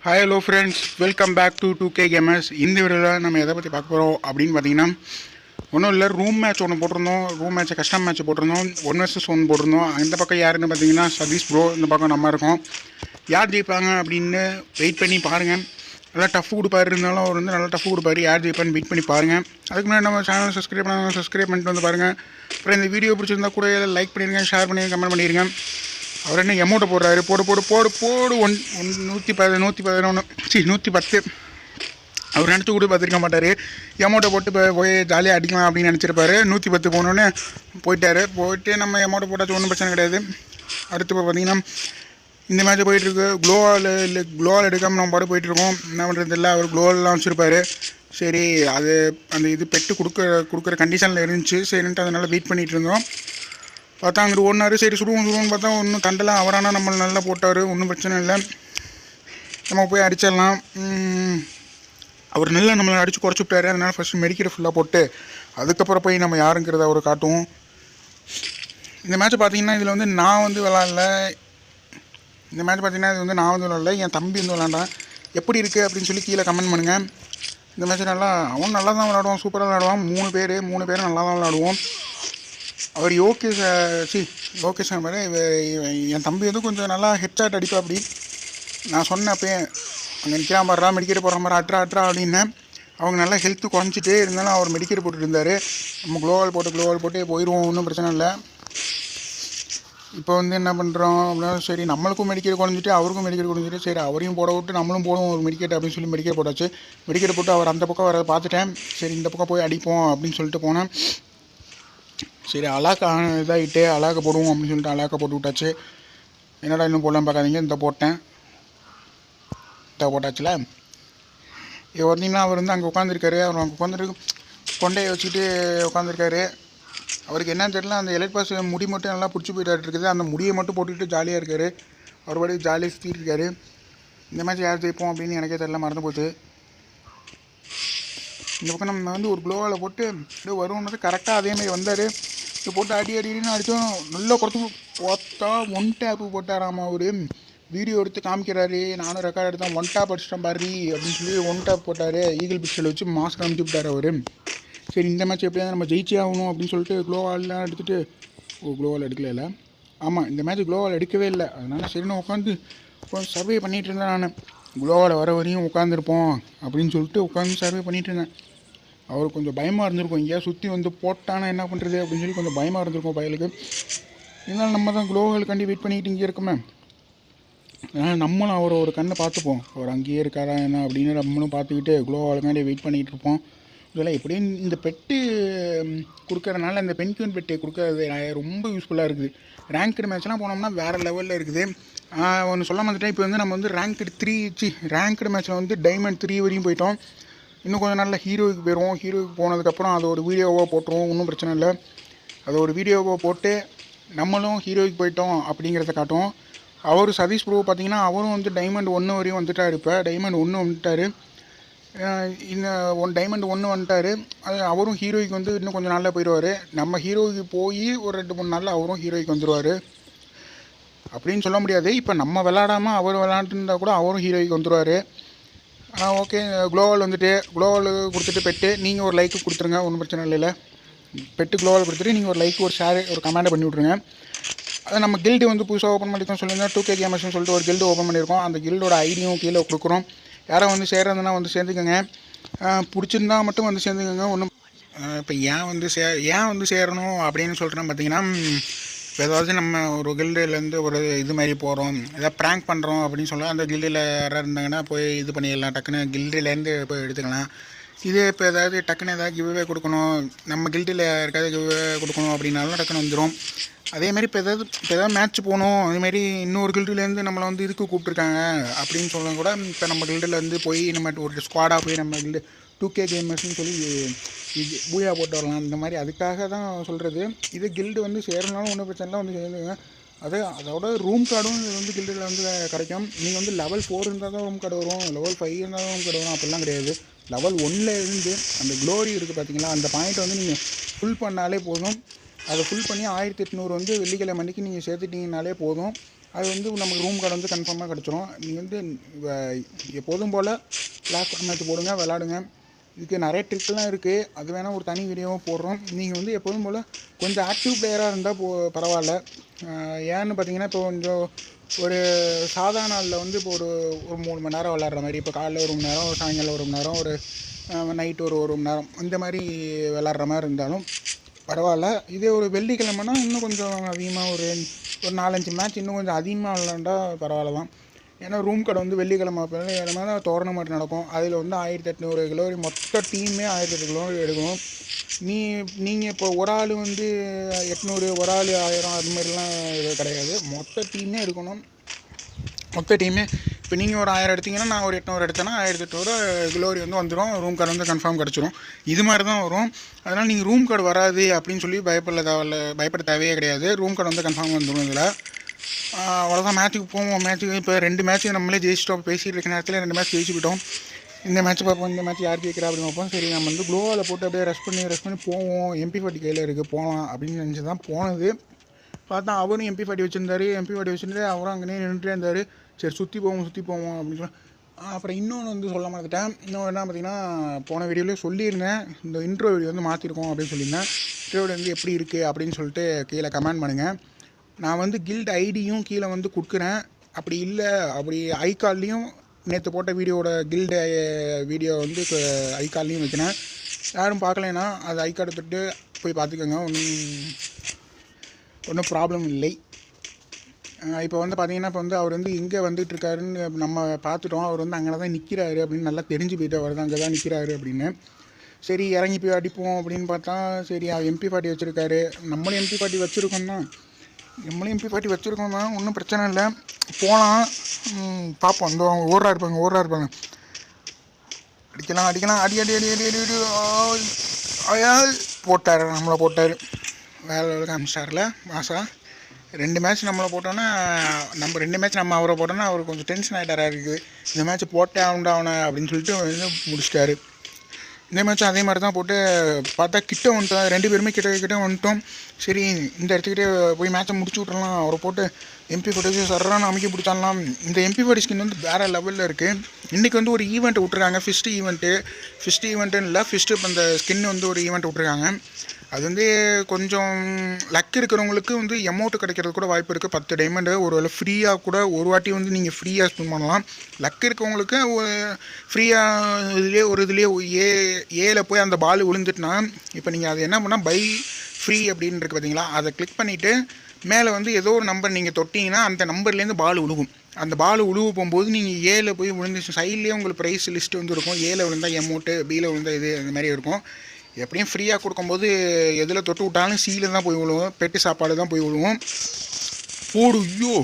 Hi hello friends, welcome back to 2K Gamers. இந்த வீடியோவில் நம்ம எதை பற்றி பார்க்க போகிறோம் அப்படின்னு பார்த்தீங்கன்னா, ஒன்றும் இல்லை, ரூம் மேட்ச் ஒன்று போட்டிருந்தோம். ரூம் மேட்ச்சை கஸ்டம் மேட்ச் போட்டிருந்தோம். 1 vs 1 போட்டிருந்தோம். இந்த பக்கம் யாருன்னு பார்த்தீங்கன்னா சதீஷ் ப்ரோ, இந்த பக்கம் நம்ம இருக்கோம். யார் ஜெயிப்பாங்க அப்படின்னு வெயிட் பண்ணி பாருங்கள். நல்லா டஃப் கொடுப்பாரு, இருந்தாலும் அவர் வந்து நல்லா டஃப் கொடுப்பாரு. யார் ஜெயிப்பான்னு வெயிட் பண்ணி பாருங்கள். அதுக்கு முன்னாடி நம்ம சேனல் சப்ஸ்கிரைப் பண்ணிட்டு வந்து பாருங்கள். அப்புறம் இந்த வீடியோ பிடிச்சிருந்தா கூட லைக் பண்ணிடுங்க, ஷேர் பண்ணிடுங்க, கமெண்ட் பண்ணிடுங்க. அவர் என்ன எமௌண்ட்டை போடுறாரு, போடு 110. அவர் நினச்சி கூட பார்த்துருக்க மாட்டார். எமௌண்ட்டை போட்டு போய் ஜாலியாக அடிக்கலாம் அப்படின்னு நினச்சிருப்பாரு. 110 போனோன்னு போயிட்டு நம்ம எமௌண்ட்டை போட்டாச்சு, ஒன்றும் பிரச்சனை கிடையாது. அடுத்து இப்போ பார்த்தீங்கன்னா இந்த மேட்ச் போயிட்டுருக்கு. க்ளோவால் எடுக்காமல் நம்ம பாட்டு போயிட்டுருக்கோம். என்ன பண்ணுறது இல்லை, அவர் க்ளோவெல்லாம் வச்சுருப்பாரு. சரி, அது அந்த இது பெட்டு கொடுக்குற கண்டிஷனில் இருந்துச்சு. சரின்ட்டு அதனால் வெயிட் பண்ணிகிட்டு இருந்தோம். பார்த்தா அங்கிட்டு ஓடினாரு. சரி, சுடுவோன்னு பார்த்தா ஒன்றும் தண்டலாம். அவரானா நம்மளை நல்லா போட்டார், ஒன்றும் பிரச்சனை இல்லை, நம்ம போய் அடிச்சிடலாம். அவர் நல்லா நம்மளை அடித்து குறைச்சி விட்டாரு. அதனால் ஃபஸ்ட்டு மெடிக்கெட் ஃபுல்லாக போட்டு அதுக்கப்புறம் போய் நம்ம யாருங்கிறத அவரை காட்டுவோம். இந்த மேட்ச்சை பார்த்தீங்கன்னா இதில் வந்து நான் வந்து விளாட்ல. இந்த மேட்ச் பார்த்தீங்கன்னா இது வந்து நான் வந்து விளாட்ல, என் தம்பி வந்து விளாண்டான். எப்படி இருக்குது அப்படின்னு சொல்லி கீழே கமெண்ட் பண்ணுங்கள். இந்த மேட்ச் அவன் நல்லா தான் விளாடுவான், சூப்பராக விளாடுவான். 3 பேரும் நல்லா தான் விளாடுவோம். அவர் லோகேஷ் மாதிரி என் தம்பி வந்து கொஞ்சம் நல்லா ஹெட்ஷாட் அடிப்பா. அப்படி நான் சொன்னேன் அப்போ, அங்கே நிற்கிறா மாதிரிடா, மெடிக்கெட் போடுற மாதிரி அட்ரா அப்படின்னேன். அவங்க நல்லா ஹெல்த்து குறைஞ்சிட்டே இருந்தாலும் அவர் மெடிக்கெட் போட்டுட்டு இருந்தார். நம்ம க்ளோவால் போட்டு போயிடுவோம், ஒன்றும் பிரச்சனை இல்லை. இப்போ வந்து என்ன பண்ணுறோம் அப்படின்னா, சரி நம்மளுக்கும் மெடிக்கெட் குறைஞ்சிட்டு அவருக்கும் மெடிக்கெட் குறைஞ்சிட்டு, சரி அவரையும் போட விட்டு நம்மளும் போடுவோம் ஒரு மெடிக்கெட் அப்படின்னு சொல்லி மெடிக்கெட் போட்டாச்சு. மெடிக்கெட் போட்டு அவர் அந்த பக்கம் வர பார்த்துட்டேன். சரி, இந்த பக்கம் போய் அடிப்போம் அப்படின்னு சொல்லிட்டு போனேன். சரி, அலாக்கா இதாகிட்டு அலாக்கை போடுவோம் அப்படின்னு சொல்லிட்டு அலாக்கை போட்டு விட்டாச்சு. என்னடா இன்னும் போடலாம் பார்க்காதீங்க, இந்த போட்டாச்சுல. இப்போ பார்த்தீங்கன்னா அவர் வந்து அங்கே உட்காந்துருக்காரு. அவர் அங்கே உட்காந்துட்டு கொண்டையை வச்சுட்டு உட்காந்துருக்காரு. அவருக்கு என்னன்னு தெரியல, அந்த எலைட் பாஸ் முடி மட்டும் நல்லா பிடிச்சி போயிட்டு இருக்குது. அந்த முடியை மட்டும் போட்டுக்கிட்டு ஜாலியாக இருக்கார். அவர் பாடி ஜாலியாக சுற்றிட்டு இருக்காரு. இந்த மாதிரி யார் ஜெயிப்போம் அப்படின்னு எனக்கே தெரியல, மறந்து போச்சு. இந்த பக்கம் நம்ம வந்து ஒரு க்ளோவால் போட்டு அப்படியே வருவோம்னது கரெக்டாக அதேமாதிரி வந்தார். இப்போ போட்டு அடின்னு அடித்தோம். நல்லா குறைச்சி பார்த்தா 1 டேப்பு போட்டாராமா. அவர் வீடியோ எடுத்து காமிக்கிறாரு. நானும் ரெக்கார்ட் எடுத்தேன். 1 டேப் அடிச்சிட்டேன் பாரு அப்படின்னு சொல்லி 1 டேப் போட்டார். ஈகிள் பிக்சல் வச்சு மாஸ்க் காமிச்சு விட்டார் அவர். சரி, இந்த மேட்ச் எப்படியாவது நம்ம ஜெயிச்சே ஆகணும் அப்படின்னு சொல்லிட்டு க்ளோவால்லாம் எடுத்துகிட்டு க்ளோவால் எடுக்கல. ஆமாம், இந்த மேட்ச் க்ளோவால் எடுக்கவே இல்லை. அதனால் சரி நான் உட்காந்து சர்வே பண்ணிகிட்டு இருந்தேன். நான் க்ளோவால் வர வரையும் உட்காந்துருப்போம் அப்படின்னு சொல்லிட்டு உட்காந்து சர்வே பண்ணிகிட்டு இருந்தேன். அவருக்கு கொஞ்சம் பயமாக இருந்திருக்கும், எங்கேயா சுற்றி வந்து போட்டானா என்ன பண்ணுறது அப்படின்னு சொல்லி கொஞ்சம் பயமாக இருந்திருக்கும் பயலுக்கு. இதனால் நம்ம தான் க்ளோவாலுக்காண்டி வெயிட் பண்ணிக்கிட்டு இங்கே இருக்கோமே. அதனால் நம்மளும் அவரை ஒரு கண்ணை பார்த்துப்போம். அவர் அங்கேயே இருக்காரா என்ன அப்படின்னு நம்மளும் பார்த்துக்கிட்டு க்ளோவாலுக்காண்டி வெயிட் பண்ணிகிட்டு இருப்போம். இதெல்லாம் எப்படியும் இந்த பெட்டு கொடுக்கறதுனால, இந்த பென்குயின் பெட்டு கொடுக்கறது ரொம்ப யூஸ்ஃபுல்லாக இருக்குது. ரேங்க்டு மேட்ச்லாம் போனோம்னா வேறு லெவலில் இருக்குது. ஒன்று சொல்ல வந்துட்டேன். இப்போ வந்து நம்ம வந்து ரேங்க்டு மேட்ச்சில் வந்து டைமண்ட் 3 வரையும் போயிட்டோம். இன்னும் கொஞ்சம் நாளில் ஹீரோவுக்கு போயிடுவோம். ஹீரோவுக்கு போனதுக்கப்புறம் அது ஒரு வீடியோவாக போட்டுருவோம், ஒன்றும் பிரச்சனை இல்லை. அது ஒரு வீடியோவாக போட்டு நம்மளும் ஹீரோவுக்கு போயிட்டோம் அப்படிங்கிறத காட்டுவோம். அவர் சதீஷ் ப்ரோ பார்த்திங்கன்னா அவரும் வந்து டைமண்ட் 1 வரையும் வந்துட்டார். இப்போ டைமண்ட் 1 வந்துட்டார். இந்த டைமண்ட் 1 வந்துட்டார். அது அவரும் ஹீரோய்க்கு வந்து இன்னும் கொஞ்சம் நாளில் போயிடுவார். நம்ம ஹீரோய்க்கு போய் ஒரு 2-3 நாளில் அவரும் ஹீரோய்க்கு வந்துடுவார் அப்படின்னு சொல்ல முடியாது. இப்போ நம்ம விளாடாமல் அவர் விளாண்டுருந்தா கூட அவரும் ஹீரோய்க்கு வந்துடுவார். ஓகே, க்ளோவால் கொடுத்துட்டு பெட்டு நீங்கள் ஒரு லைக்கு கொடுத்துருங்க, ஒன்றும் பிரச்சனை இல்லை. பெட்டு க்ளோவால் கொடுத்துட்டு நீங்கள் ஒரு லைக், ஒரு ஷேர், ஒரு கமெண்ட் பண்ணி விட்ருங்க. அது நம்ம கில்டு வந்து புதுசாக ஓப்பன் பண்ணியிருக்கோம் சொல்லியிருந்தோம். 2K Gamersனு சொல்லிட்டு ஒரு கில்டு ஓப்பன் பண்ணியிருக்கோம். அந்த கில்டோட ஐடியும் கீழே கொடுக்குறோம். யாரும் வந்து சேர்றதுன்னா வந்து சேர்ந்துக்கோங்க. பிடிச்சிருந்தா மட்டும் வந்து சேர்ந்துக்கோங்க. ஒன்றும் இப்போ ஏன் வந்து சேரணும் அப்படின்னு சொல்கிறேன் பார்த்தீங்கன்னா, இப்போ ஏதாவது நம்ம ஒரு கில்டுலேருந்து ஒரு இது மாதிரி போகிறோம், ஏதாவது ப்ராங்க் பண்ணுறோம் அப்படின்னு சொல்ல, அந்த கில்டில் யாராக இருந்தாங்கன்னா போய் இது பண்ணிடலாம், டக்குன்னு கில்டுலேருந்து போய் எடுத்துக்கலாம். இதே இப்போ ஏதாவது டக்குன்னு ஏதாவது கிவ்வே கொடுக்கணும், நம்ம கில்டில் யாருக்காவது கிவ்வே கொடுக்கணும் அப்படின்னாலும் டக்குன்னு வந்துடும். அதேமாதிரி இப்போ ஏதாவது மேட்ச் போகணும், அதேமாதிரி இன்னொரு கில்டுலேருந்து நம்மளை வந்து இதுக்கு கூப்பிட்ருக்காங்க அப்படின்னு சொல்ல கூட, இப்போ நம்ம கில்டுலேருந்து போய் நம்ம ஒரு ஸ்குவாடாக போய் நம்ம கில்டு 2K Gamersனு சொல்லி பூயா போட்டு வரலாம். இந்த மாதிரி அதுக்காக தான் சொல்கிறது. இது கில்டு வந்து சேரனாலும் ஒன்றும் பிரச்சனை இல்லை, வந்து சேர்ந்துங்க. அதோட ரூம் கார்டும் இது வந்து கில்டில் வந்து கிடைக்கும். நீங்கள் வந்து லெவல் 4 இருந்தால் தான் ரூம் கார்டு வரும், லெவல் 5 இருந்தால் தான் ரூம் கார்டு வரும், அப்படிலாம் கிடையாது. லெவல் 1 இருந்து அந்த க்ளோரி இருக்குது பார்த்தீங்களா, அந்த பாயிண்ட்டை வந்து நீங்கள் ஃபுல் பண்ணாலே போதும். அதை ஃபுல் பண்ணி 1800 வந்து வெள்ளிக்கிழமை அன்றைக்கி நீங்கள் சேர்த்துட்டிங்கனாலே போதும். அது வந்து நமக்கு ரூம் கார்டு வந்து கன்ஃபார்மாக கிடச்சிரும். நீங்கள் வந்து எப்போதும் போல் கிளாஸ் மேட்ச் போடுங்க, விளாடுங்க. இதுக்கு நிறைய ட்ரிக்லாம் இருக்குது, அது வேணால் ஒரு தனி வீடியோவும் போடுறோம். நீங்கள் வந்து எப்போதும் போல் கொஞ்சம் ஆக்டிவ் பிளேயராக இருந்தால் பரவாயில்ல. ஏன்னு பார்த்தீங்கன்னா இப்போ கொஞ்சம் ஒரு சாதாரண நாளில் வந்து இப்போ ஒரு 3 மணி நேரம் விளாட்ற மாதிரி, இப்போ காலைல 1 மணி நேரம், ஒரு சாயங்காலம் 1 மணி நேரம், ஒரு நைட்டு ஒரு மணி நேரம், இந்த மாதிரி விளாட்ற மாதிரி இருந்தாலும் பரவாயில்ல. இதே ஒரு வெள்ளிக்கிழமைனா இன்னும் கொஞ்சம் அதிகமாக ஒரு 4-5 மேட்ச் இன்னும் கொஞ்சம் அதிகமாக விளாண்டா பரவாயில்ல தான். ஏன்னா ரூம் கடை வந்து வெள்ளிக்கிழமை மாதிரி டோர்னமெண்ட் நடக்கும். அதில் வந்து 1800 கிலோரி மொத்த டீமே 1800 கிலோரி எடுக்கணும். நீங்கள் இப்போ ஒரு ஆள் வந்து 800, ஒரு ஆள் 1000 அது மாதிரிலாம் இது கிடையாது. மொத்த டீமே எடுக்கணும். மொத்த டீமே இப்போ நீங்கள் ஒரு 1000 எடுத்திங்கன்னா, நான் ஒரு 800 எடுத்தேன்னா 1800 கிலோரி வந்து வந்துடும். ரூம் கார்டு வந்து கன்ஃபார்ம் கிடச்சிரும். இது மாதிரி தான் வரும். அதனால் நீங்கள் ரூம் கார்டு வராது அப்படின்னு சொல்லி பயப்பட தேவையே கிடையாது. ரூம் கார்டு வந்து கன்ஃபார்ம் வந்துடும். இதில் அவ்வளோதான். மேட்ச்சுக்கு போவோம். மேட்ச்சுக்கு இப்போ 2 மேட்ச்சு நம்மளே ஜெயிச்சிட்டோம். பேசிகிட்டு இருக்க நேரத்தில் 2 மேட்ச் ஜெயிச்சு போயிட்டோம். இந்த மேட்ச் பார்ப்போம், இந்த மேட்ச் யார் ஜெயிக்கிறா அப்படின்னு பார்ப்போம். சரி, நம்ம வந்து க்ளோவால் போட்டு அப்படியே ரெஸ்ட் பண்ணி போவோம். MP40 கையில் இருக்குது, போகலாம் அப்படின்னு நினச்சி தான் போனது. பார்த்தா அவரும் MP40 வச்சுருந்தாரு. MP40 வச்சுட்டு அவரும் அங்கேயே நின்றுட்டே இருந்தார். சரி சுற்றி போவோம் அப்படின்னு சொல்லி அப்புறம் இன்னொன்று வந்து சொல்ல மாட்டேன். இன்னொன்று என்ன பார்த்தீங்கன்னா, போன வீடியோலேயே சொல்லியிருந்தேன், இந்த இன்ட்ரோ வீடியோ வந்து மாற்றிருக்கோம் அப்படின்னு சொல்லியிருந்தேன். இன்ட்ரோ வீடியோ வந்து எப்படி இருக்குது அப்படின்னு சொல்லிட்டு கீழே கமெண்ட் பண்ணுங்கள். நான் வந்து கில்ட் ஐடியும் கீழே வந்து கொடுக்குறேன். அப்படி இல்லை, அப்படி ஐகால்லையும் நேற்று போட்ட வீடியோட கில்டு வீடியோ வந்து ஐகால்லையும் வைக்கிறேன். யாரும் பார்க்கலைன்னா அது ஐகார்டு எடுத்துகிட்டு போய் பார்த்துக்கோங்க. ஒன்றும் ப்ராப்ளம் இல்லை. இப்போ வந்து பார்த்தீங்கன்னா, இப்போ வந்து அவர் வந்து எங்கே வந்துட்டுருக்காருன்னு நம்ம பார்த்துட்டோம். அவர் வந்து அங்கே தான் நிற்கிறாரு அப்படின்னு நல்லா தெரிஞ்சு போய்ட்டு, அவர் தான் அங்கே தான் நிற்கிறாரு அப்படின்னு. சரி இறங்கி போய் அடிப்போம் அப்படின்னு பார்த்தா, சரி MP40 வச்சுருக்காரு. நம்மளும் MP40 வச்சுருக்கோம் தான், ஒன்றும் பிரச்சனை இல்லை, போகலாம். பார்ப்போம். அந்த அவங்க ஓடுறா இருப்பாங்க. அடிக்கலாம். அடி போட்டார், நம்மளை போட்டார். வேலை காமிச்சிட்டார்ல மாசா. 2 மேட்ச் நம்மளை போட்டோன்னா, நம்ம 2 மேட்ச் நம்ம அவரை போட்டோன்னா அவர் கொஞ்சம் டென்ஷன் ஆகிட்டாரா இருக்குது. இந்த மேட்ச் போட்டே ஆகணும் அப்படின்னு சொல்லிட்டு வந்து முடிச்சிட்டாரு. இந்த மேட்ச்சும் அதே மாதிரி தான் போட்டு பார்த்தா கிட்ட வந்துட்டோம். 2 பேருமே கிட்ட வந்துட்டோம். சரி இந்த இடத்துக்கிட்டே போய் மேட்சை முடிச்சு விட்றலாம். அவரை போட்டு MP40 சர்றான அமைக்க பிடிச்சாலாம். இந்த MP40 ஸ்கின் வந்து வேறு லெவலில் இருக்குது. இன்றைக்கி வந்து ஒரு ஈவெண்ட் விட்ருக்காங்க, ஃபிஸ்ட்டு ஈவெண்ட்டுன்னு இல்லை, ஃபிஸ்ட்டு இப்போ இந்த ஸ்கின் வந்து ஒரு ஈவெண்ட் விட்ருக்காங்க. அது வந்து கொஞ்சம் லக் இருக்கிறவங்களுக்கு வந்து எமௌண்ட்டு கிடைக்கிறது கூட வாய்ப்பு இருக்குது. 10 டைமண்டு ஒரு வேளை ஃப்ரீயாக கூட ஒரு வாட்டி வந்து நீங்கள் ஃப்ரீயாக ஸ்பின் பண்ணலாம். லக் இருக்கவங்களுக்கு ஃப்ரீயாக இதுலேயே ஏல போய் அந்த பால் விழுந்துட்டுனா, இப்போ நீங்கள் அது என்ன பண்ணால் பை ஃப்ரீ அப்படின்னு இருக்குது பார்த்தீங்களா, அதை கிளிக் பண்ணிவிட்டு மேலே வந்து ஏதோ ஒரு நம்பர் நீங்கள் தொட்டிங்கன்னா அந்த நம்பர்லேருந்து பால் விழுகும். அந்த பால் உழுவ போகும்போது நீங்கள் ஏல போய் விழுந்துச்சு, சைட்லேயே உங்களுக்கு ப்ரைஸ் லிஸ்ட்டு வந்து இருக்கும். ஏல விழுந்தால் எமௌண்ட்டு, பியில் விழுந்தால் இது, அந்த மாதிரி இருக்கும். எப்படியும் ஃப்ரீயாக கொடுக்கும்போது எதில் தொட்டு விட்டாலும் சீல தான் போய் விழுவோம், பெட்டு சாப்பாடு தான் போய் விழுவோம். ஐயோ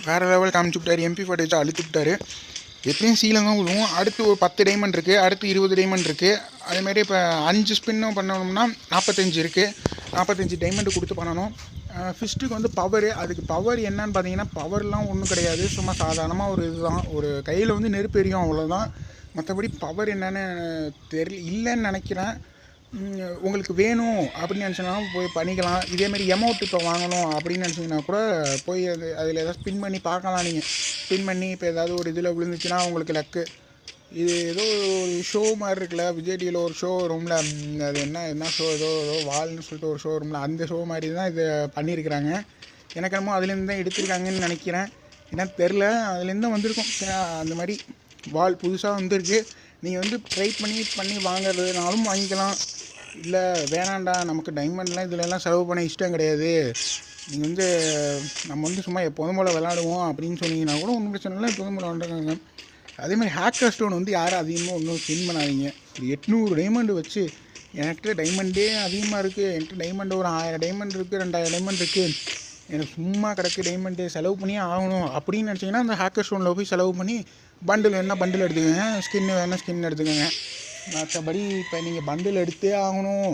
வேறு லெவல் காமிச்சு விட்டார். MP40 வச்சு அழுத்து விட்டார். எப்படியும் சீல தான் விழுவோம். அடுத்து ஒரு 10 டைமண்ட் இருக்குது, அடுத்து 20 டைமண்ட் இருக்குது. அதேமாதிரி இப்போ 5 ஸ்பின்னும் பண்ணணும்னா 45 இருக்குது. 45 டைமண்ட் கொடுத்து பண்ணணும். ஃபிஸ்ட்டுக்கு வந்து பவரு, அதுக்கு பவர் என்னன்னு பார்த்தீங்கன்னா, பவர்லாம் ஒன்றும் கிடையாது, சும்மா சாதாரணமாக ஒரு இதுதான், ஒரு கையில் வந்து நெருப்பு எரியும், அவ்வளோதான். மற்றபடி பவர் என்னென்னு இல்லைன்னு நினைக்கிறேன். உங்களுக்கு வேணும் அப்படின்னு நினச்சினாலும் போய் பண்ணிக்கலாம். இதேமாரி எமௌண்ட் இப்போ வாங்கணும் அப்படின்னு நினச்சிங்கன்னா கூட போய் அதில் ஏதாவது ஸ்பின் பண்ணி பார்க்கலாம். நீங்கள் ஸ்பின் பண்ணி இப்போ ஏதாவது ஒரு இதில் விழுந்துச்சுன்னா உங்களுக்கு லக்கு. இது ஏதோ ஒரு ஷோ மாதிரி இருக்குல்ல, விஜய் டிவியில் ஒரு ஷோ ரூமில், அது என்ன ஷோ, ஏதோ வால்னு சொல்லிட்டு ஒரு ஷோ ரூமில், அந்த ஷோ மாதிரி தான் இது பண்ணியிருக்கிறாங்க. எனக்கு என்னமோ அதுலேருந்து தான் எடுத்திருக்காங்கன்னு நினைக்கிறேன். ஏன்னா தெரில, அதுலேருந்து தான் வந்திருக்கும். அந்த மாதிரி வால் புதுசாக வந்துருக்கு. நீங்கள் வந்து ட்ரை பண்ணி வாங்குறதுனாலும் வாங்கிக்கலாம். இல்லை வேணாண்டா, நமக்கு டைமண்ட்லாம் இதிலெல்லாம் செலவு பண்ண இஷ்டம் கிடையாது, நீங்கள் வந்து நம்ம வந்து சும்மா எப்போதும் போல் விளாடுவோம் அப்படின்னு சொன்னீங்கன்னா கூட ஒன்றும் பிரச்சனை இல்லை, எப்போதும் போல் விளாண்டுருக்காங்க. அதேமாதிரி ஹேக்கர் ஸ்டோன் வந்து யாரும் அதிகமாக ஒன்றும் ஸ்பின் பண்ணாதீங்க. 800 டைமண்டு வச்சு, என்கிட்ட டைமண்டே அதிகமாக இருக்குது, என்கிட்ட டைமண்டு ஒரு 1000 டைமண்ட் இருக்குது, 2000 டைமண்ட் இருக்குது, எனக்கு சும்மா கிடக்கு டைமண்டு, செலவு பண்ணியே ஆகணும் அப்படின்னு நினச்சிங்கன்னா அந்த ஹேக்கர் ஸ்டோனில் போய் செலவு பண்ணி பண்டில் வேணால் பண்டில் எடுத்துக்கோங்க, ஸ்கின்னு வேணால் ஸ்கின் எடுத்துக்கோங்க. மற்றபடி இப்போ நீங்கள் பண்டில் எடுத்தே ஆகணும்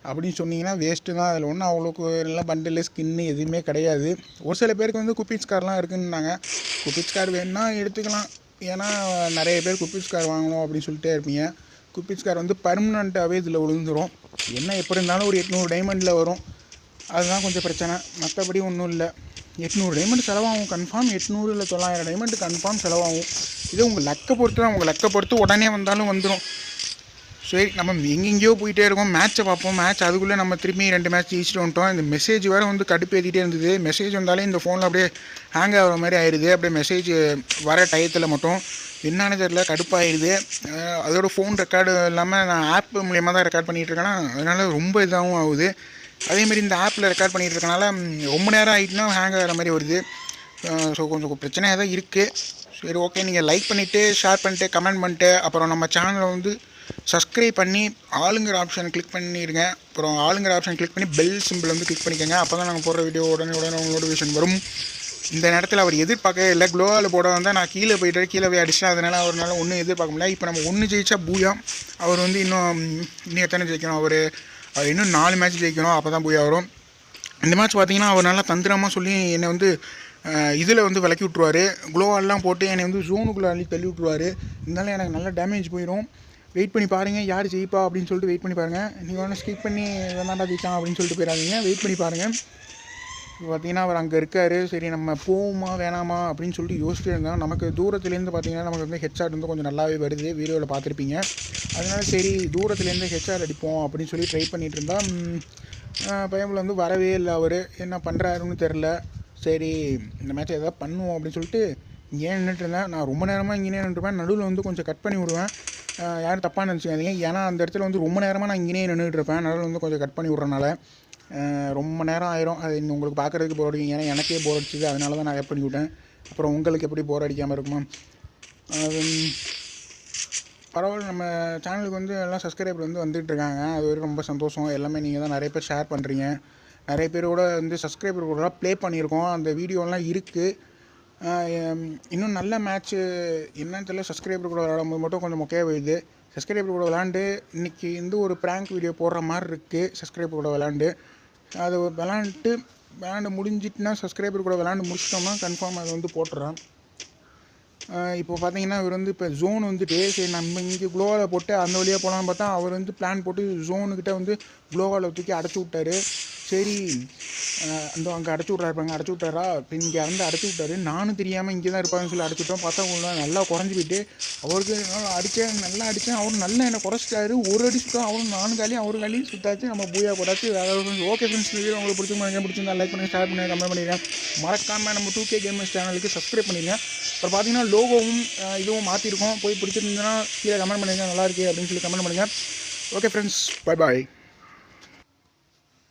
அப்படின்னு சொன்னீங்கன்னா வேஸ்ட்டு தான். அதில் ஒன்றும் அவ்வளோக்கு எல்லாம் பண்டில் ஸ்கின்னு எதுவுமே கிடையாது. ஒரு சில பேருக்கு வந்து குப்பீஸ் கார்லாம் இருக்குன்னாங்க. குப்பீஸ் கார் வேணுன்னா எடுத்துக்கலாம். ஏன்னா நிறைய பேர் குப்பீஸ் கார் வாங்கணும் அப்படின்னு சொல்லிட்டே இருப்பீங்க. குப்பீஸ் கார் வந்து பர்மனண்ட்டாகவே இதில் விழுந்துடும். என்ன எப்படி இருந்தாலும் ஒரு 800 டைமண்டில் வரும். அதுதான் கொஞ்சம் பிரச்சனை, மற்றபடி ஒன்றும் இல்லை. 800 டைமண்ட் செலவாகும் கன்ஃபார்ம். 800 இல்லை 900 டைமண்ட் கன்ஃபார்ம் செலவாகும். இது உங்கள் லக்கை பொறுத்து தான். உங்கள் லக்கை பொறுத்து உடனே வந்தாலும் வந்துடும். சரி, நம்ம எங்கெங்கேயோ போயிட்டே இருக்கோம். மேட்ச்சை பார்ப்போம். மேட்ச் அதுக்குள்ளே நம்ம திரும்பி 2 மேட்ச் ஜெயிச்சுட்டு வந்துட்டோம். இந்த மெசேஜ் வேறு வந்து கடுப்பேற்றிட்டே இருந்தது. மெசேஜ் வந்தாலே இந்த ஃபோனில் அப்படியே ஹேங் ஆகிற மாதிரி ஆயிடுது. அப்படியே மெசேஜ் வர டயத்தில் மட்டும் என்னன்னு தெரியல, கடுப்பாகிடுது. அதோட ஃபோன் ரெக்கார்டு இல்லாமல் நான் ஆப் மூலியமாக தான் ரெக்கார்ட் பண்ணிகிட்ருக்கேன்னா அதனால் ரொம்ப இதாகவும் ஆகுது. அதேமாதிரி இந்த ஆப்பில் ரெக்கார்ட் பண்ணிகிட்டு இருக்கனால ரொம்ப நேரம் ஆகிட்டுனா ஹேங் ஆகிற மாதிரி வருது. ஸோ கொஞ்சம் பிரச்சனையாக தான் இருக்குது. சரி, ஓகே. நீங்கள் லைக் பண்ணிவிட்டு, ஷேர் பண்ணிட்டு, கமெண்ட் பண்ணிட்டு, அப்புறம் நம்ம சேனலை வந்து சப்ஸ்கிரைப் பண்ணி ஆளுங்கிற ஆப்ஷன் கிளிக் பண்ணிடுங்க. அப்புறம் ஆளுங்கிற ஆப்ஷன் கிளிக் பண்ணி பெல் சிம்பிள் வந்து கிளிக் பண்ணிக்கோங்க. அப்போ தான் நாங்கள் போடுற வீடியோ உடனே உங்கள் நோட்டிஃபிகேஷன் வரும். இந்த நேரத்தில் அவர் எதிர்பார்க்கவே இல்லை. க்ளோவால் போட வந்தால் நான் கீழே போய் அடிச்சிட்டேன். அதனால் அவரால் ஒன்றும் எதிர்பார்க்க முடியல. இப்போ நம்ம 1 ஜெயிச்சா பூயா. அவர் வந்து இன்னும் எத்தனை ஜெயிக்கணும்? அவர் இன்னும் 4 மேட்ச் ஜெயிக்கணும். அப்போ தான் பூயா வரும். இந்த மேட்ச் பார்த்தீங்கன்னா அவர் நல்லா தந்திரமாக சொல்லி என்னை வந்து இதில் வந்து விளக்கி விட்ருவார். க்ளோவால்லாம் போட்டு என்னை வந்து ஜோனுக்குள்ளே தள்ளி விட்ருவார். இருந்தாலும் எனக்கு நல்லா டேமேஜ் போயிடும். வெயிட் பண்ணி பாருங்கள் யார் ஜெயிப்பா அப்படின்னு சொல்லிட்டு வெயிட் பண்ணி பாருங்கள். நீங்கள் ஒன்று ஸ்கிப் பண்ணி வேணாண்டா ஜெயிச்சான் அப்படின்னு சொல்லிட்டு போயிடாதீங்க. வெயிட் பண்ணி பாருங்கள். இப்போ பார்த்தீங்கன்னா அவர் அங்கே இருக்கார். சரி, நம்ம போவோமா வேணாமா அப்படின்னு சொல்லிட்டு யோசிச்சுட்டு இருந்தோம். நமக்கு தூரத்துலேருந்து பார்த்தீங்கன்னா நமக்கு வந்து ஹெட்ஷாட் வந்து கொஞ்சம் நல்லாவே வருது. வீடியோவில் பார்த்துருப்பீங்க. அதனால சரி தூரத்துலேருந்து ஹெட்ஷாட் அடிப்போம் அப்படின்னு சொல்லி ட்ரை பண்ணிகிட்டு இருந்தால் பையனில் வந்து வரவே இல்லை. அவர் என்ன பண்ணுறாருன்னு தெரில. சரி, இந்த மேட்ச் எதாவது பண்ணுவோம் அப்படின்னு சொல்லிட்டு இங்கே நின்றுட்டு இருந்தேன். நான் ரொம்ப நேரமாக இங்கே நின்றுருப்பேன். நடுவில் வந்து கொஞ்சம் கட் பண்ணி விடுவேன். யாரும் தப்பாக நினச்சிக்காதீங்க. ஏன்னா அந்த இடத்துல வந்து ரொம்ப நேரமாக நான் இங்கேயே நின்றுட்டு இருப்பேன். நடுவில் வந்து கொஞ்சம் கட் பண்ணி விட்றனால ரொம்ப நேரம் ஆயிரும். அது இன்னும் உங்களுக்கு பார்க்குறதுக்கு போர் அடிக்கும். ஏன்னா எனக்கே போர் அடிச்சுது. அதனால தான் நான் கட் பண்ணி விட்டேன். அப்புறம் உங்களுக்கு எப்படி போர் அடிக்காமல் இருக்குமா? பரவாயில்ல. நம்ம சேனலுக்கு வந்து எல்லாம் சப்ஸ்கிரைபர் வந்து வந்துகிட்ருக்காங்க. அது வரைக்கும் ரொம்ப சந்தோஷம். எல்லாமே நீங்கள் தான் நிறைய பேர் ஷேர் பண்ணுறீங்க. நிறைய பேரோட வந்து சப்ஸ்கிரைபர் கூட ப்ளே பண்ணியிருக்கோம். அந்த வீடியோலாம் இருக்குது. இன்னும் நல்ல மேட்ச்சு என்னன்னு தெரியல. சப்ஸ்கிரைபர் கூட விளையாடும்போது மட்டும் கொஞ்சம் மொக்கையாக போயிடுது. சப்ஸ்கிரைபர் கூட விளாண்டு இன்றைக்கி வந்து ஒரு ப்ராங்க் வீடியோ போடுற மாதிரி இருக்குது. சப்ஸ்கிரைபர் கூட விளாண்டு அது விளாண்டு முடிஞ்சிட்டுனா சப்ஸ்கிரைபர் கூட விளாண்டு முடிச்சிட்டோம்னா கன்ஃபார்ம் அதை வந்து போட்டுறேன். இப்போ பார்த்தீங்கன்னா இவர் வந்து இப்போ ஜோன் வந்துட்டு சரி நம்ம இங்கே க்ளோவால் போட்டு அந்த வழியாக போகலான்னு பார்த்தா அவர் வந்து பிளான் போட்டு ஜோனுக்கிட்ட வந்து க்ளோவால் தூக்கி அடைச்சி விட்டார். சரி, அந்த அங்கே அடைச்சி விட்றாருப்பாங்க. அடைச்சி விட்டாரா? இப்போ இங்கே இறந்து அடைச்சி விட்டாரு. நானும் தெரியாமல் இங்கே தான் இருப்பாங்கன்னு சொல்லி அடைச்சிட்டோம். பார்த்தா உள்ள நல்லா குறைஞ்சி போயிட்டு அவருக்கு நல்லா அடித்தேன். அவரும் நல்லா என்னை குறைச்சிட்டாரு. ஒரு அடி சுத்தம் அவரும் 4 காலையும் அவரு காலையும் சுத்தாச்சு. நம்ம பூயா போட்டாச்சு. வேறு ஓகே ஃப்ரெண்ட்ஸ், வீடியோ உங்களுக்கு பிடிச்சிருந்தா லைக் பண்ணுங்கள், ஷேர் பண்ணுங்கள், கமெண்ட் பண்ணிடுறேன். மறக்காமல் நம்ம 2K கேமர்ஸ் சேனலுக்கு சப்ஸ்கிரைப் பண்ணிடுங்க. அப்புறம் பார்த்தீங்கன்னா லோகோவும் இதுவும் மாற்றிருக்கோம். போய் பிடிச்சிருந்ததுன்னா கீழே கமெண்ட் பண்ணுங்கள், நல்லா இருக்குது அப்படின்னு சொல்லி கமெண்ட் பண்ணுங்கள். Okay friends, bye bye.